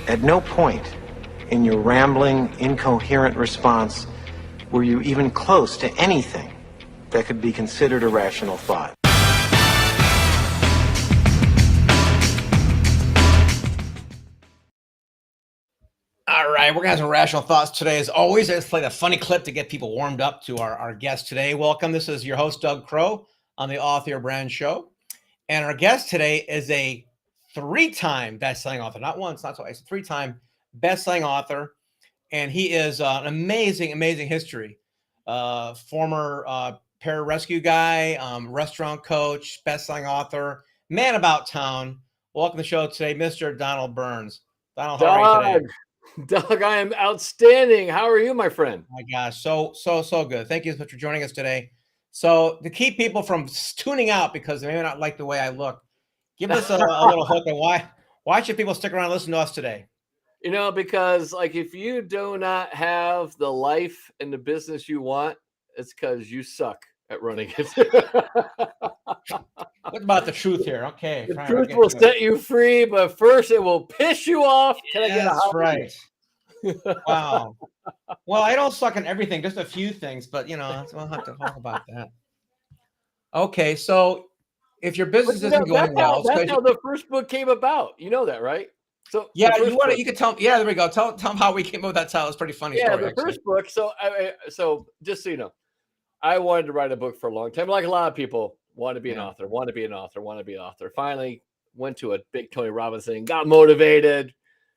At no point in your rambling, incoherent response were you even close to anything that could be considered a rational thought. All right, we're going to have some rational thoughts today. As always, I just played a funny clip to get people warmed up to our guest today. Welcome. This is your host, Doug Crow, on the Author Your Brand Show. And our guest today is a three-time best-selling author. Not once, not twice, a three-time best-selling author. And he is an amazing, amazing history. Former pararescue guy, restaurant coach, best-selling author, man about town. Welcome to the show today, Mr. Donald Burns. Donald, how are you today? Doug, I am outstanding. How are you, my friend? My gosh, so good. Thank you so much for joining us today. So to keep people from tuning out because they may not like the way I look, give us a little hook on why should people stick around and listen to us today? You know, because like if you do not have the life and the business you want, it's because you suck at running it. What about the truth here? Okay. The truth will set you free, but first it will piss you off. Can I get a That's right. Wow. Well, I don't suck at everything, just a few things, but we'll have to talk about that. Okay, so if your business isn't going well, that's how the first book came about. You know that, right? So yeah, you could tell. Yeah, there we go. Tell them how we came up with that title. It's a pretty funny story. Yeah, the first book. So so just so you know, I wanted to write a book for a long time. Like a lot of people want to be an author, want to be an author. Finally went to a big Tony Robbins thing, got motivated,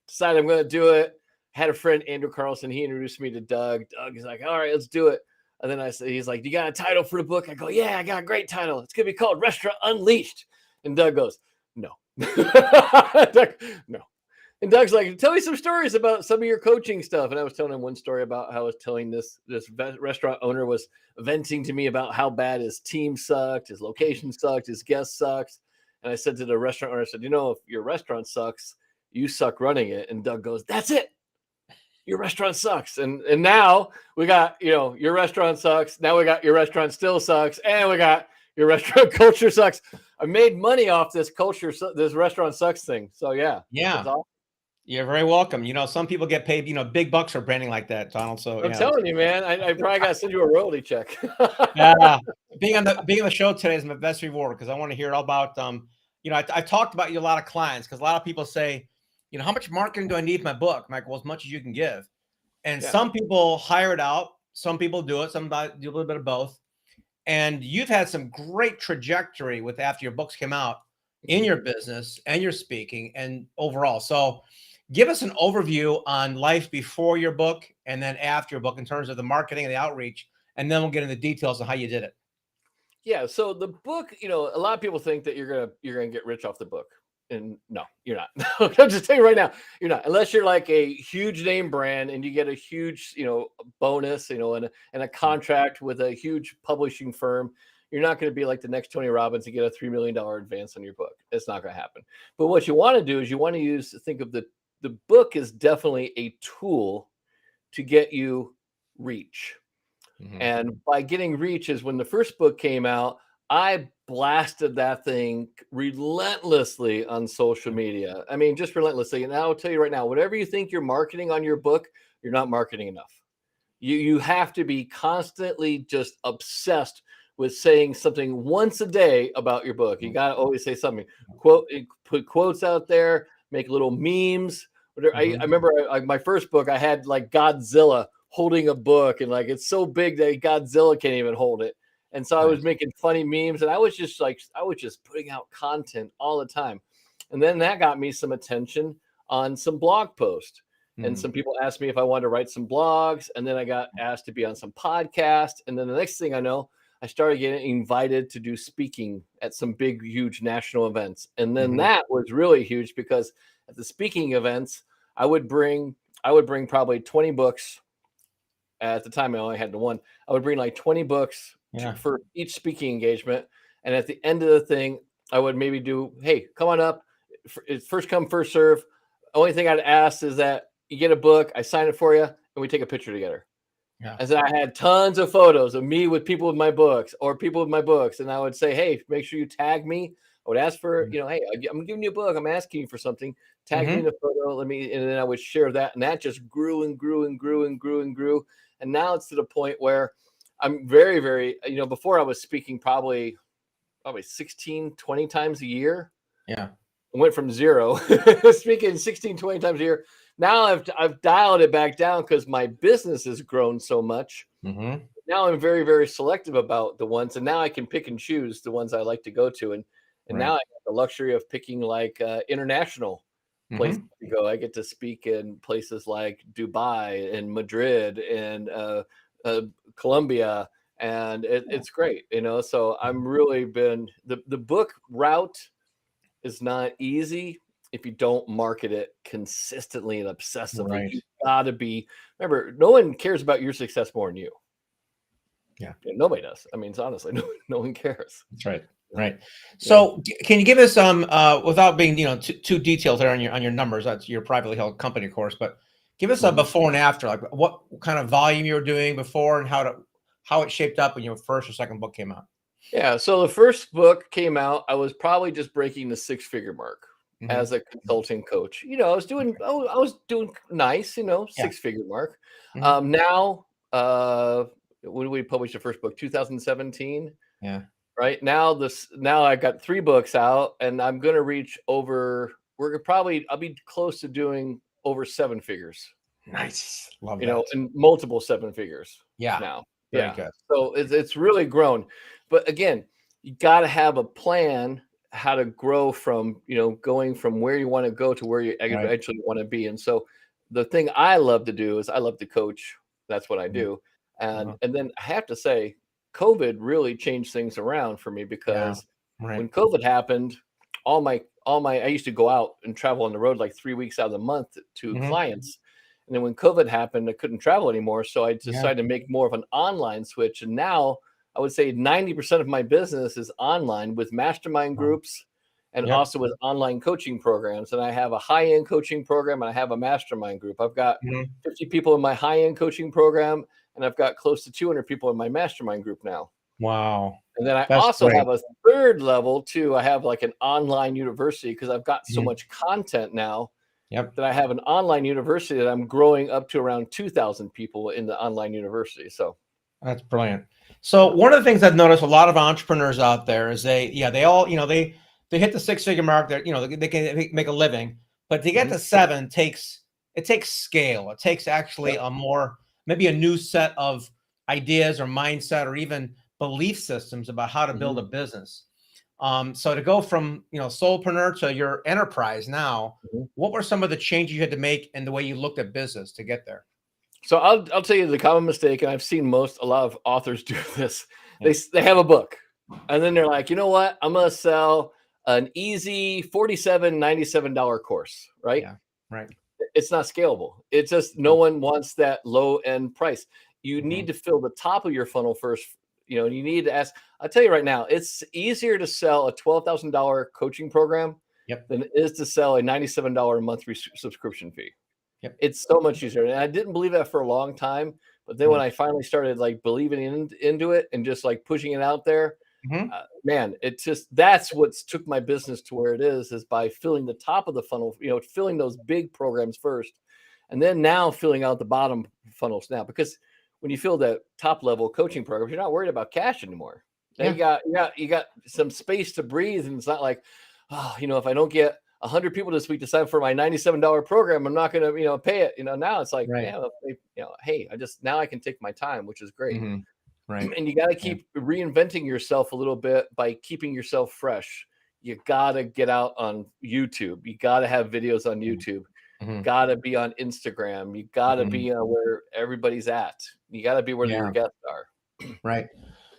decided I'm going to do it. Had a friend, Andrew Carlson. He introduced me to Doug. Doug is like, all right, let's do it. And then he's like, you got a title for the book? I go, yeah, I got a great title. It's going to be called Restaurant Unleashed. And Doug goes, no. Doug, no. And Doug's like, tell me some stories about some of your coaching stuff. And I was telling him one story about how I was telling this restaurant owner was venting to me about how bad his team sucked, his location sucked, his guests sucked. And I said to the restaurant owner, I said, if your restaurant sucks, you suck running it. And Doug goes, that's it. Your restaurant sucks. And now we got, your restaurant sucks. Now we got your restaurant still sucks. And we got your restaurant culture sucks. I made money off this this restaurant sucks thing. So yeah. Yeah. You're very welcome. Some people get paid, big bucks for branding like that, Donald. So I'm telling you, man, I probably got to send you a royalty check. Yeah. Being on the show today is my best reward because I want to hear all about, I talked about you a lot of clients because a lot of people say, how much marketing do I need for my book? I'm like, well, as much as you can give. And some people hire it out. Some people do it. Some do a little bit of both. And you've had some great trajectory with after your books came out in your business and your speaking and overall. So give us an overview on life before your book and then after your book in terms of the marketing and the outreach. And then we'll get into the details of how you did it. Yeah. So the book, a lot of people think that you're going to get rich off the book. And no, you're not. I'll just tell you right now, you're not, unless you're like a huge name brand and you get a huge, bonus, and a contract with a huge publishing firm. You're not going to be like the next Tony Robbins and get a $3 million advance on your book. It's not going to happen. But what you want to do is you want to think of the book is definitely a tool to get you reach. Mm-hmm. And by getting reach is when the first book came out, I blasted that thing relentlessly on social media. I mean, just relentlessly. And I'll tell you right now, whatever you think you're marketing on your book, you're not marketing enough. You have to be constantly just obsessed with saying something once a day about your book. You got to always say something. Put quotes out there, make little memes. I remember my first book, I had like Godzilla holding a book and like, it's so big that Godzilla can't even hold it. And so I was making funny memes and I was just putting out content all the time. And then that got me some attention on some blog posts. And some people asked me if I wanted to write some blogs. And then I got asked to be on some podcast. And then the next thing I know, I started getting invited to do speaking at some big, huge national events. And then that was really huge because at the speaking events, I would bring probably 20 books. At the time, I only had the one. I would bring like 20 books for each speaking engagement. And at the end of the thing, I would maybe do, hey, come on up. It's first come, first serve. Only thing I'd ask is that you get a book, I sign it for you, and we take a picture together. Yeah. And so I had tons of photos of me with people with my books or people with my books. And I would say, hey, make sure you tag me I would ask for, Mhm. hey, I'm giving you a book. I'm asking you for something. Tag me Mhm. in a photo. And then I would share that. And that just grew and grew and grew and grew and grew. And now it's to the point where I'm very, very, before I was speaking probably 16, 20 times a year. Yeah. I went from 0 speaking 16, 20 times a year. Now I've dialed it back down because my business has grown so much. Mhm. Now I'm very, very selective about the ones, and now I can pick and choose the ones I like to go to. And now Right. I have the luxury of picking like international places Mhm. to go. I get to speak in places like Dubai and Madrid and uh, Colombia, and it's great, So I'm really been the book route is not easy if you don't market it consistently and obsessively. Right. You gotta be remember, no one cares about your success more than you. Yeah. Yeah, nobody does. I mean, it's honestly, no one cares. That's right. Yeah. Right. Yeah. So, can you give us without being too detailed there on your numbers? That's your privately held company, of course, but give us a Mhm. before and after, like what kind of volume you were doing before, and how it shaped up when your first or second book came out. Yeah. So the first book came out, I was probably just breaking the six-figure mark Hmm. as a consulting coach. I was doing nice, Yeah. six-figure mark. Hmm. Now, when did we publish the first book? 2017. Yeah. Right now I got 3 books out, and I'm gonna reach over. I'll be close to doing over 7 figures. Nice. Love that. And multiple 7 figures Yeah. now. Very Yeah. good. So it's really grown. But again, you gotta have a plan how to grow from, going from where you wanna go to where you Right. eventually wanna be. And so the thing I love to do is I love to coach. That's what I Mhm. do. And Uh-huh. and then I have to say, COVID really changed things around for me Yeah. because Right. when COVID happened, all my I used to go out and travel on the road like 3 weeks out of the month to Hmm. clients. And then when COVID happened, I couldn't travel anymore. So I Yeah. decided to make more of an online switch. And now I would say 90% of my business is online with mastermind Wow. groups and Yep. also with online coaching programs. And I have a high end coaching program and I have a mastermind group. I've got Mhm. 50 people in my high end coaching program, and I've got close to 200 people in my mastermind group now. Wow. And then I That's also great. have a third level too. I have like an online university because I've got so Mhm. much content now Yep. that I have an online university that I'm growing up to around 2,000 people in the online university. So, That's brilliant. So yeah. one of the things I've noticed a lot of entrepreneurs out there is they all, they hit the six-figure mark. They can make a living, but to get Mhm. to seven takes scale. It takes actually Yep. maybe a new set of ideas or mindset or even belief systems about how to build Mhm. a business. So to go from, solopreneur to your enterprise now, Mhm. what were some of the changes you had to make in the way you looked at business to get there? So I'll tell you the common mistake, and I've seen a lot of authors do this. Yeah. They have a book, and then they're like, you know what? I'm gonna sell an easy $47.97 course, right? Yeah. Right. It's not scalable. It's just no one wants that low end price. You Mhm. need to fill the top of your funnel first. You need to ask. I'll tell you right now, it's easier to sell a $12,000 coaching program Yep. than it is to sell a $97 monthly subscription fee. Yep. It's so much easier. And I didn't believe that for a long time, but then when Mm. I finally started like believing into it and just like pushing it out there, Mhm. man, it just that's what's took my business to where it is by filling the top of the funnel, filling those big programs first, and then now filling out the bottom funnels now. Because when you fill that top level coaching program, you're not worried about cash anymore. Now Yeah. you got some space to breathe, and it's not like, oh, if I don't get 100 people this week to sign up for my $97 program, I'm not going to pay it. Now it's like, Right. yeah, well, hey, now I can take my time, which is great. Mhm. Right. And you got to Yeah. keep reinventing yourself a little bit by keeping yourself fresh. You got to get out on YouTube. You got to have videos on Mhm. YouTube. Mhm. Got to be on Instagram. You got to Mhm. be where everybody's at. You got to be where your Yeah. guests are. Right.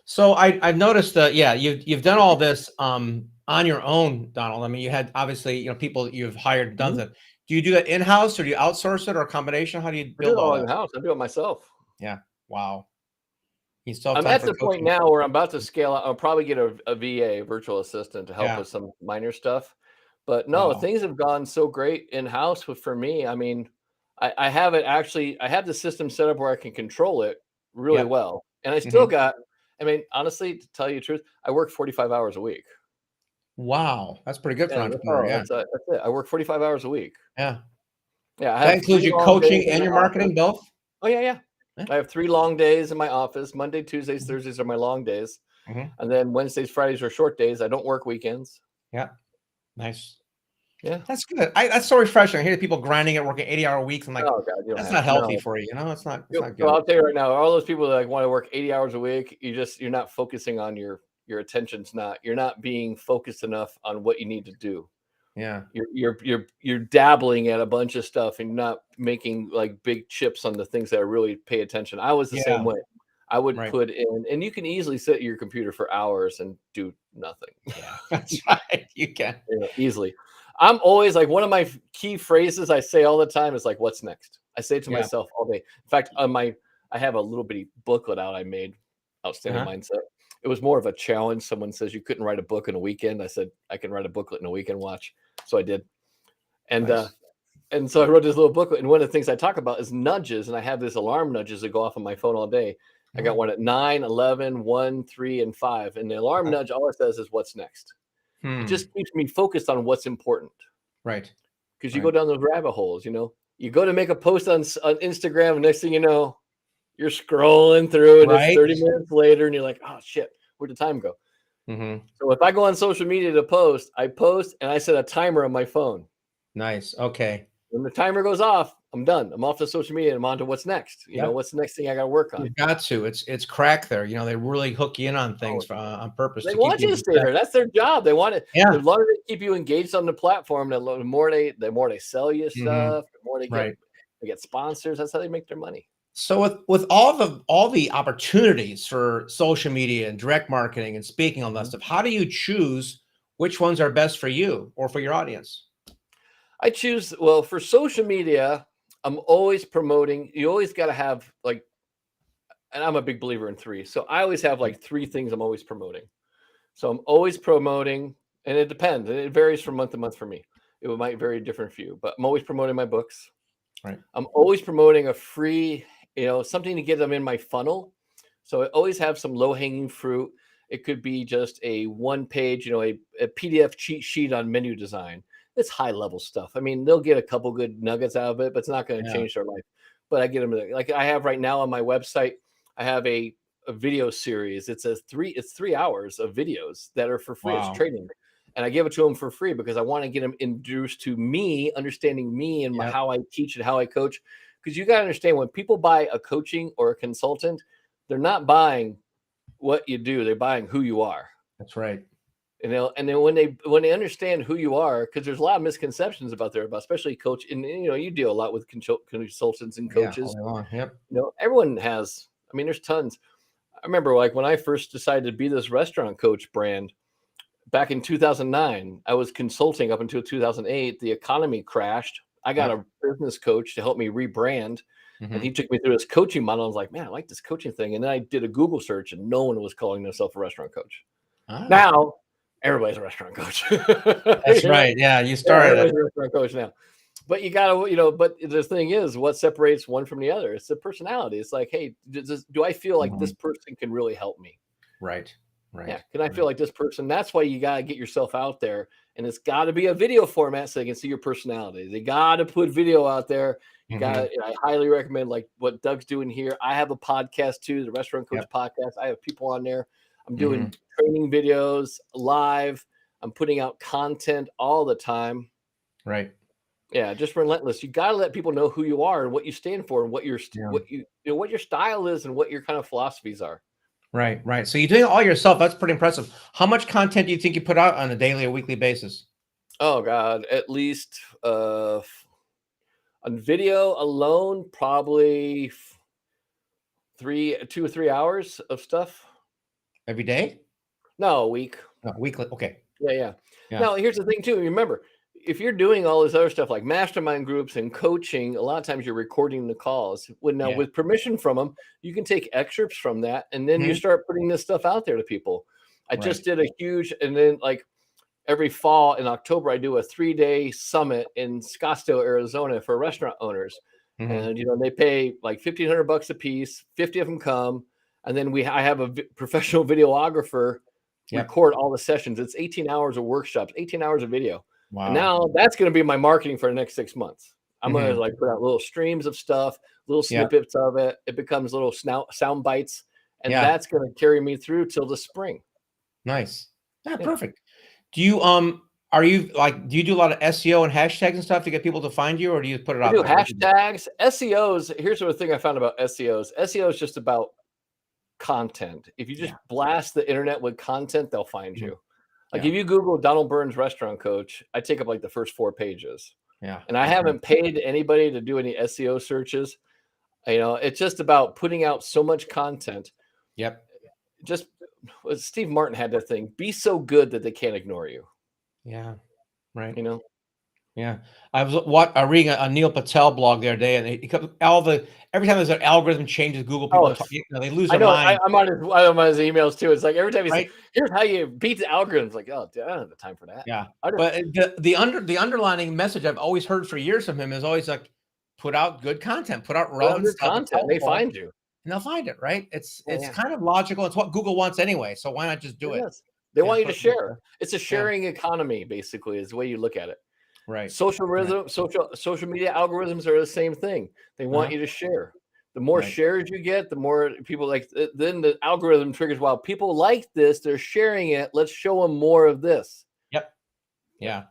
So I've noticed that, yeah, you've done all this on your own, Donald. I mean, you had obviously, people you've hired done Mhm. that. Do you do that in-house or do you outsource it or a combination? How do you I do it build all all in that? the house. I do it myself. Yeah. Wow. You still have I'm time at for the point coaching. now where I'm about to scale out. I'll probably get a VA, virtual assistant, to help Yeah. with some minor stuff. But no, Wow. things have gone so great in house for me. I mean, I have it actually. I have the system set up where I can control it really Yep. well, and I still Mhm. got. I mean, honestly, to tell you the truth, I work 45 hours a week. Wow, that's pretty good for Yeah, an that's entrepreneur. all. Yeah, That's it. I work 45 hours a week. yeah. Yeah, I That have includes 3 your long days coaching in and the your office. marketing both. Oh, yeah. Yeah. I have 3 long days in my office. Monday, Tuesdays, Thursdays are my long days. Mhm. And then Wednesdays, Fridays are short days. I don't work weekends. Yeah, nice. Yeah. That's good. That's so refreshing. I hear people grinding it, working 80-hour weeks. I'm like, Oh god, you don't that's have not healthy no. for you. You know, it's not. It's not So good. I'll tell you right now, all those people that like want to work 80 hours a week, you're not focusing on your attention's not. You're not being focused enough on what you need to do. Yeah. You're dabbling at a bunch of stuff and not making like big chips on the things that really pay attention. I was the same Yeah. way. I would Right. put in, and you can easily sit at your computer for hours and do nothing. Yeah. That's right. You can. Easily. I'm always like one of my key phrases I say all the time is like, "What's next?" I say it to Yeah. myself all day. In fact, I have a little bitty booklet out I made, Outstanding Uh-huh. Mindset. It was more of a challenge. Someone says you couldn't write a book in a weekend. I said I can write a booklet in a weekend. Watch. So I did. And Nice. and so I wrote this little booklet. And one of the things I talk about is nudges. And I have this alarm nudges that go off on my phone all day. I got one at 9, 11, 1, 3, and 5. And the alarm nudge, all it says is what's next. It just keeps me focused on what's important. Right. Because you go down those rabbit holes, you go to make a post on Instagram, and next thing you know, you're scrolling through, and it's 30 minutes later, and you're like, oh shit, where'd the time go? Mm-hmm. So if I go on social media to post, I post and I set a timer on my phone. Nice. Okay. When the timer goes off, I'm done. I'm off to social media and I'm on to what's next. What's the next thing I got to work on? You've got to. It's crack there. They really hook you in on things on purpose. They to want keep you to stay there. That's their job. They want it. Yeah. The longer they keep you engaged on the platform, the more they sell you stuff, the more they get sponsors. That's how they make their money. So with all the opportunities for social media and direct marketing and speaking on that stuff, how do you choose which ones are best for you or for your audience? I choose, well, for social media, I'm always promoting. You always got to have like, and I'm a big believer in 3. So I always have like 3 things I'm always promoting. So I'm always promoting, and it depends. It varies from month to month for me. It might vary different for you, but I'm always promoting my books. Right. I'm always promoting a free, something to get them in my funnel. So I always have some low hanging fruit. It could be just a 1-page, a PDF cheat sheet on menu design. It's high level stuff. I mean, they'll get a couple good nuggets out of it, but it's not going to change their life. But I get them like I have right now on my website. I have a video series. It's 3 hours of videos that are for free. Wow. It's training, and I give it to them for free because I want to get them introduced to me, understanding me and how I teach and how I coach. Because you got to understand, when people buy a coaching or a consultant, they're not buying what you do; they're buying who you are. That's right. And then when they understand who you are, because there's a lot of misconceptions about especially coach, and you deal a lot with consultants and coaches. Yep. Everyone has. I mean, there's tons. I remember like when I first decided to be this restaurant coach brand back in 2009, I was consulting up until 2008. The economy crashed. I got a business coach to help me rebrand. And he took me through this coaching model. I was like, man, I like this coaching thing. And then I did a Google search and no one was calling themselves a restaurant coach. Now everybody's a restaurant coach. That's right. Yeah. You started a restaurant coach now. But you gotta, but the thing is, what separates one from the other? It's the personality. It's like, hey, do I feel like this person can really help me? Right. Right. Yeah. Can I feel like this person? That's why you gotta get yourself out there, and it's got to be a video format so they can see your personality. They got to put video out there. You got. I highly recommend like what Doug's doing here. I have a podcast too, the Restaurant Coach Podcast. I have people on there. I'm doing training videos live. I'm putting out content all the time. Right. Yeah, just relentless. You got to let people know who you are and what you stand for and what your what your style is and what your kind of philosophies are. Right, right. So you're doing it all yourself. That's pretty impressive. How much content do you think you put out on a daily or weekly basis? Oh God, at least on video alone, probably 2 or 3 hours of stuff Every day? No, a week. No, weekly. Okay. Yeah. Now, here's the thing too. Remember, if you're doing all this other stuff like mastermind groups and coaching, a lot of times you're recording the calls. With permission from them, you can take excerpts from that, and then you start putting this stuff out there to people. I just did a huge, and then like every fall in October, I do a 3-day summit in Scottsdale, Arizona for restaurant owners, and they pay like $1,500 a piece. 50 of them come, and then I have a professional videographer Yep. record all the sessions. It's 18 hours of workshops, 18 hours of video. Wow. And now that's going to be my marketing for the next 6 months. I'm going Mhm. to like put out little streams of stuff, little Yep. snippets of it. It becomes little sound bites, and Yeah. that's going to carry me through till the spring. Nice. Yeah, Yeah. perfect. Do you are you like do you do a lot of SEO and hashtags and stuff to get people to find you, or do you put it I out do there? hashtags, SEOs. Here's the thing I found about SEOs. SEO is just about content. If you just blast the internet with content, they'll find Mhm. you. Like Yeah. if you Google Donald Burns restaurant coach, I take up like the first 4 pages. Yeah. And I haven't paid anybody to do any SEO searches. You know, it's just about putting out so much content. Yep. Just Steve Martin had that thing, be so good that they can't ignore you. Yeah. Right. You know, Yeah, I was reading a Neil Patel blog the other day, and every time there's an algorithm changes, Google people they lose I their know. mind. I'm on his emails too. It's like every time he's Right? like, "Here's how you beat the algorithms." Like, oh, dude, I don't have the time for that. Yeah, but the underlining message I've always heard for years from him is always like, put out good content, put out relevant Good stuff, content. They find you. and they'll find it. Right? It's Yeah. kind of logical. It's what Google wants anyway. So why not just do it? Yes. They want you to put it out share. there. It's a sharing economy, basically, is the way you look at it. Right. Social media algorithms are the same thing. They want you to share. The more Right. shares you get, the more people like. Then the algorithm triggers. Wow, people like this. They're sharing it. Let's show them more of this. Yep. Yeah.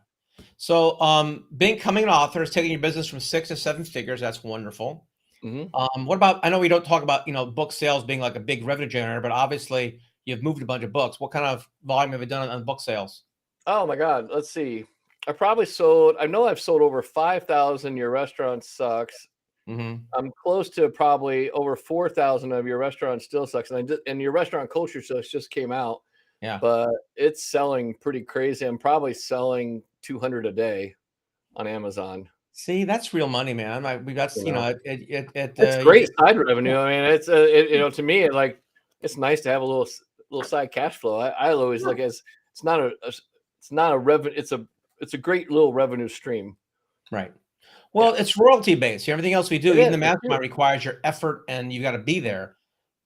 So, becoming an author is taking your business from 6 to 7 figures. That's wonderful. Mhm. What about? I know we don't talk about book sales being like a big revenue generator, but obviously you've moved a bunch of books. What kind of volume have you done on book sales? Oh my God. Let's see. I know I've sold over 5,000. Your Restaurant Sucks. Mm-hmm. I'm close to probably over 4,000 of Your Restaurant Still Sucks. And Your Restaurant Culture Sucks just came out. Yeah. But it's selling pretty crazy. I'm probably selling 200 a day on Amazon. See, that's real money, man. We got It's great side revenue. I mean, it's to me, it's nice to have a little side cash flow. I always look as it's not a revenue. It's a great little revenue stream. Right. Well, it's royalty based. Everything else we do, even the mastermind, huge. requires your effort, and you got to be there.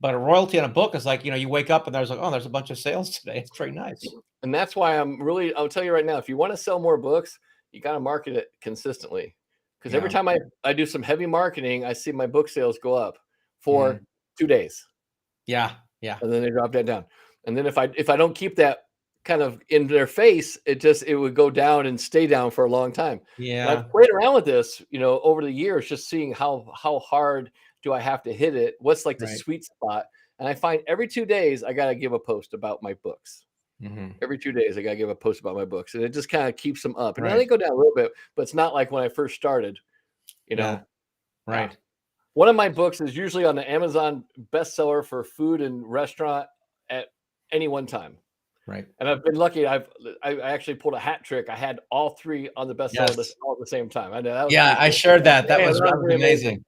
But a royalty on a book is like, you wake up and there's like, oh, there's a bunch of sales today. It's very nice. And that's why I'll tell you right now, if you want to sell more books, you got to market it consistently. Because every time I do some heavy marketing, I see my book sales go up for 2 days. Yeah. Yeah. And then they drop that down. And then if I don't keep that kind of in their face, it would go down and stay down for a long time. Yeah. And I've played around with this, over the years, just seeing how hard do I have to hit it? What's like the sweet spot? And I find every 2 days I got to give a post about my books. Mm-hmm. Every 2 days I got to give a post about my books, and it just kind of keeps them up. And now they go down a little bit, but it's not like when I first started. Right. One of my books is usually on the Amazon bestseller for food and restaurant at any one time. Right. And I've been lucky. I actually pulled a hat trick. I had all 3 on the bestseller list all at the same time. I know that was I shared that. That was amazing.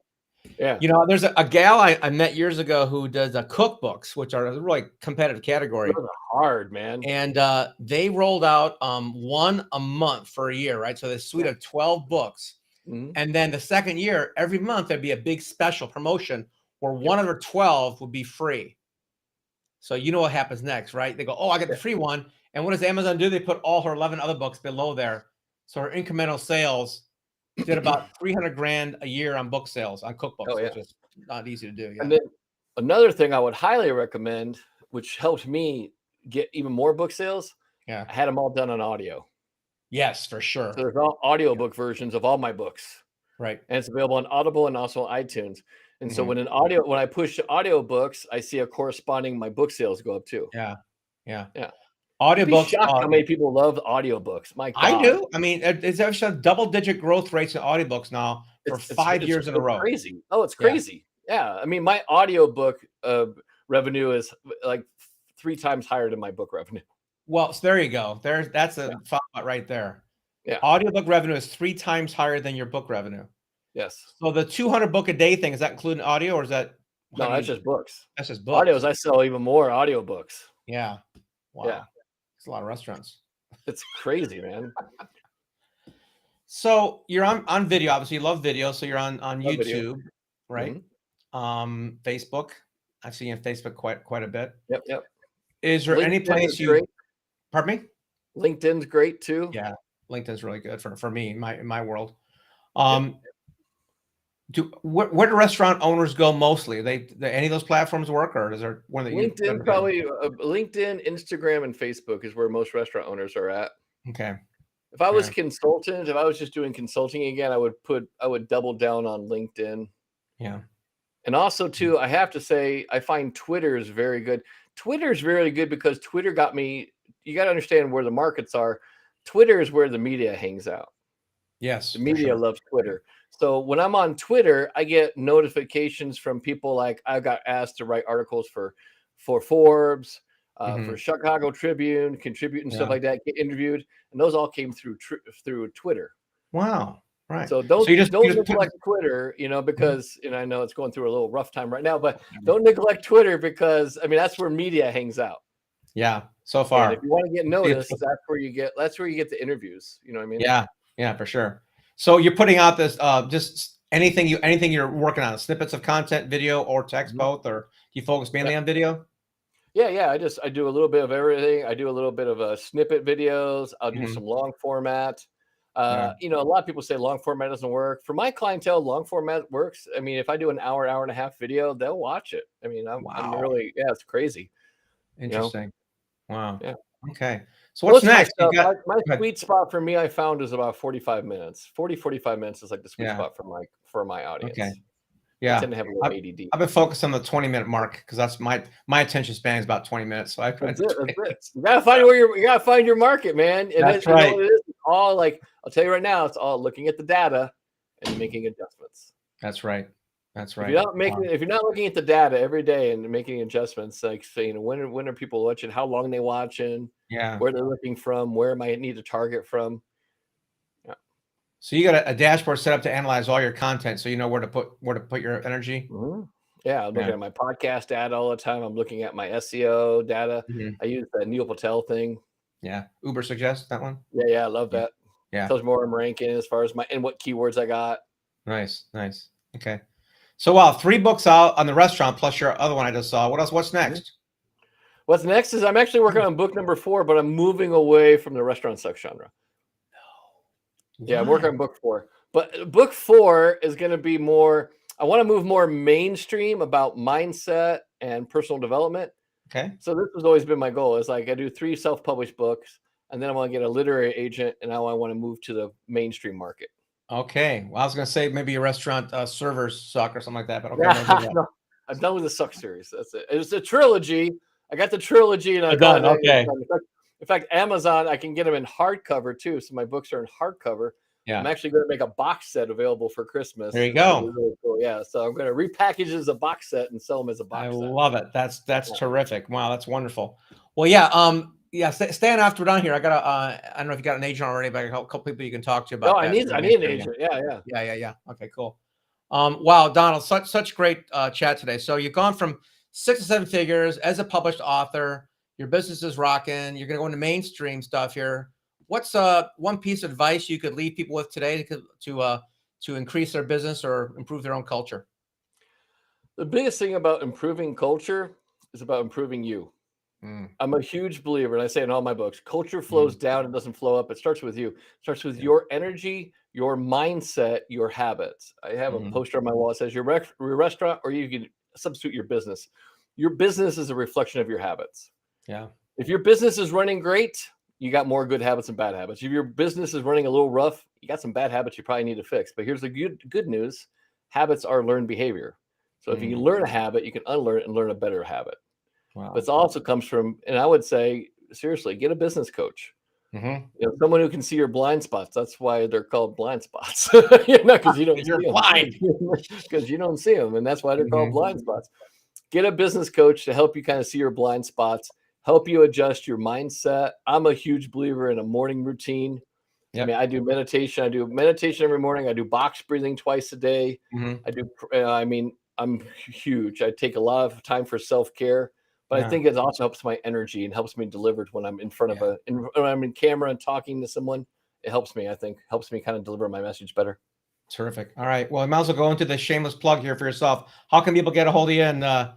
Yeah. There's a gal I met years ago who does cookbooks, which are a really competitive category. Those are hard, man. And they rolled out one a month for a year, right? So this suite of 12 books. Mhm. And then the second year, every month there'd be a big special promotion where one of the 12 would be free. So you know what happens next, right? They go, oh, I got the free one. And what does Amazon do? They put all her 11 other books below there. So her incremental sales did about 300 grand a year on book sales, on cookbooks, which is not easy to do. Yeah. And then another thing I would highly recommend, which helped me get even more book sales. Yeah. I had them all done on audio. Yes, for sure. So there's all audiobook versions of all my books. Right. And it's available on Audible and also on iTunes. And so when I push audio books, I see a corresponding my book sales go up too. Yeah. Yeah. Yeah. Audiobooks. How many people love audiobooks? My God. I do. I mean, it's actually double-digit growth rates in audiobooks now for 5 years in a row. Crazy. Oh, it's crazy. Yeah. I mean, my audiobook revenue is like 3 times higher than my book revenue. Well, so there you go. That's a thought right there. Yeah. Audiobook revenue is 3 times higher than your book revenue. Yes. So the 200 book a day thing, is that including audio, or is that? No, that's just books. That's just books. Audios, I sell even more audiobooks. Yeah. Wow. Yeah. It's a lot of restaurants. It's crazy, man. So you're on video. Obviously, you love video. So you're on YouTube, video. right? Facebook. I've seen you on Facebook quite a bit. Yep. Is there any LinkedIn place is you? great. Pardon me? LinkedIn's great too. Yeah, LinkedIn's really good for me in my world. Yeah. Where do restaurant owners go mostly? Any of those platforms work, or is there one that you LinkedIn, probably LinkedIn, Instagram, and Facebook is where most restaurant owners are at. Okay. If I was Yeah. consultant, if I was just doing consulting again, I would double down on LinkedIn. Yeah. And also too, I have to say, I find Twitter is very good. Twitter is really good because Twitter got me. You got to understand where the markets are. Twitter is where the media hangs out. Yes. The for media sure. loves Twitter. So when I'm on Twitter, I get notifications from people like I got asked to write articles for Forbes, Mhm. for Chicago Tribune, contribute and stuff Yeah. like that, get interviewed, and those all came through Twitter. Wow. Right. So So don't you just put neglect Twitter, Mhm. because I know it's going through a little rough time right now, but don't neglect Twitter because I mean that's where media hangs out. Yeah. So And if far. you want to get See, noticed, that's where you get the interviews. You know what I mean? Yeah. Yeah, for sure. So you're putting out this just anything you're working on, snippets of content, video or text, Mhm. both, or do you focus mainly on video? Yeah. I do a little bit of everything. I do a little bit of snippet videos. I'll do Mhm. some long format. Yeah. A lot of people say long format doesn't work. For my clientele, long format works. I mean, if I do an hour and a half video, they'll watch it. I mean, I'm Wow. really, yeah, it's crazy. Interesting. Wow. Yeah. Okay. So what's Most of my next? You stuff, got my Go ahead. sweet spot for me, I found is about 45 minutes. 45 minutes is like the sweet Yeah. spot for my Okay. audience. I Yeah. tend to have a little I've ADD. I've been focused on the 20-minute mark because that's my attention span is about 20 minutes. So I try That's to it. That's it. You gotta find your market, man. And That's you know right. what it is? It's all like I'll tell you right now, it's all looking at the data and making adjustments. That's right. That's If right. you're not making, if you're not looking at the data every day and making adjustments, like saying when are people watching, how long they watching, Yeah. where they're looking from, where might need to target from. Yeah. So you got a dashboard set up to analyze all your content so you know where to put your energy? Mhm. Yeah, I'm Yeah. looking at my podcast data all the time. I'm looking at my SEO data. Mhm. I use the Neil Patel thing. Yeah. Uber suggests that one? Yeah, I love Yeah. that. Yeah. Tells me where I'm ranking as far as and what keywords I got. Nice. Nice. Okay. So wow, 3 books out on the restaurant plus your other one I just saw. What else? What's next? What's next is I'm actually working on book number 4, but I'm moving away from the restaurant sex genre. Yeah, I'm working Why? on book 4. But book 4 is going to be more, I want to move more mainstream about mindset and personal development. Okay. So this has always been my goal. Is like I do 3 self-published books, and then I want to get a literary agent, and now I want to move to the mainstream market. Okay. Well, I was gonna say maybe a restaurant servers suck or something like that, but okay, Yeah, no, do that. no, I'm done with the Suck series. That's it. It's a trilogy. I got the trilogy, and I You're call it done. Okay. done. In fact, Amazon, I can get them in hardcover too. So my books are in hardcover. I'm Yeah. actually going to make a box set available for Christmas. There you It's gonna be go. really cool. Yeah, so I'm going to repackage it as a box set and sell them as a I box set. love it. That's Yeah. terrific. Wow, that's wonderful. Well, yeah, stay on after we're done here. I got I don't know if you got an agent already, but I got a couple people you can talk to No, about I that. need an agent. Yeah. Yeah. Okay, cool. Wow, Donald, such great chat today. So you've gone from 6 to 7 figures as a published author. Your business is rocking. You're going to go into mainstream stuff here. What's one piece of advice you could leave people with today to increase their business or improve their own culture? The biggest thing about improving culture is about improving you. Mm, I'm a huge believer, and I say in all my books, culture flows down, it doesn't flow up. It starts with you. It starts with Yeah. your energy, your mindset, your habits. I have a Mhm. poster on my wall that says your restaurant, or you can substitute your business. Your business is a reflection of your habits. Yeah. If your business is running great, you got more good habits and bad habits. If your business is running a little rough, you got some bad habits you probably need to fix. But here's the good news: habits are learned behavior. So if you Mm. learn a habit, you can unlearn it and learn a better habit. Wow. But it also comes from, and I would say, seriously, get a business coach. Mhm. Someone who can see your blind spots. That's why they're called blind spots. Because you don't You're see them. blind. Because you don't see them, and that's why they're called Mhm. blind spots. Get a business coach to help you kind of see your blind spots, help you adjust your mindset. I'm a huge believer in a morning routine. I Yep. mean, I do meditation. I do meditation every morning. I do box breathing twice a day. Mhm. I do. I mean, I'm huge. I take a lot of time for self care, but I Yeah. think it also helps my energy and helps me deliver when I'm in front of Yeah. when I'm in camera and talking to someone. It helps me. I think helps me kind of deliver my message better. Terrific. All right. Well, I might as well go into the shameless plug here for yourself. How can people get a hold of you and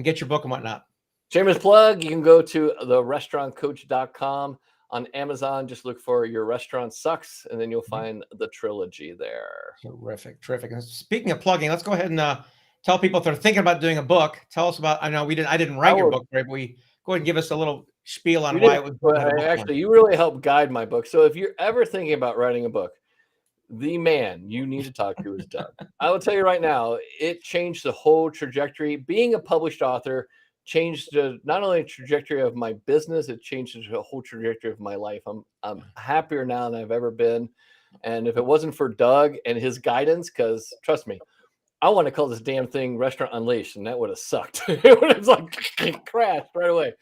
get your book and whatnot? Shameless plug. You can go to therestaurantcoach.com. On Amazon, just look for Your Restaurant Sucks, and then you'll find the trilogy there. Terrific, terrific. And speaking of plugging, let's go ahead and tell people if they're thinking about doing a book. Tell us about. I know I didn't write your book, Ray, but we go ahead and give us a little spiel on why it was. Actually, you really helped guide my book. So if you're ever thinking about writing a book, the man you need to talk to is Doug. I will tell you right now, it changed the whole trajectory. Being a published author changed not only the trajectory of my business, it changed the whole trajectory of my life. I'm happier now than I've ever been. And if it wasn't for Doug and his guidance, because trust me, I want to call this damn thing Restaurant Unleashed, and that would have sucked. It would have like crashed right away.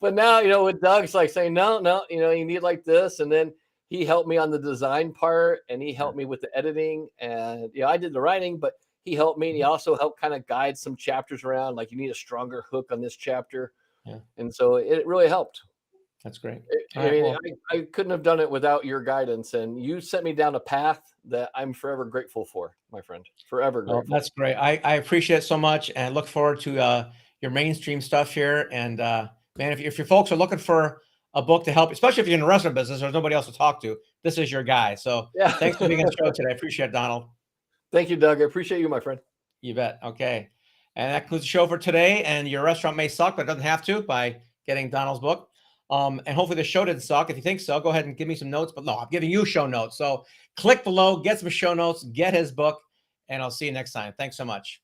But now, with Doug's like saying, no, you need like this. And then he helped me on the design part, and he helped me with the editing. And I did the writing, but he helped me. And he also helped kind of guide some chapters around, like you need a stronger hook on this chapter. Yeah. And so it really helped. That's great. I couldn't have done it without your guidance, and you set me down a path that I'm forever grateful for, my friend. Forever grateful. That's great. I appreciate it so much, and look forward to your mainstream stuff here. And man, if your folks are looking for a book to help, especially if you're in the restaurant business, there's nobody else to talk to, this is your guy. So yeah. Thanks for being on the show today. I appreciate it, Donald. Thank you, Doug. I appreciate you, my friend. You bet. Okay. And that concludes the show for today. And your restaurant may suck, but it doesn't have to by getting Donald's book. And hopefully the show didn't suck. If you think so, go ahead and give me some notes. But no, I'm giving you show notes. So click below, get some show notes, get his book, and I'll see you next time. Thanks so much.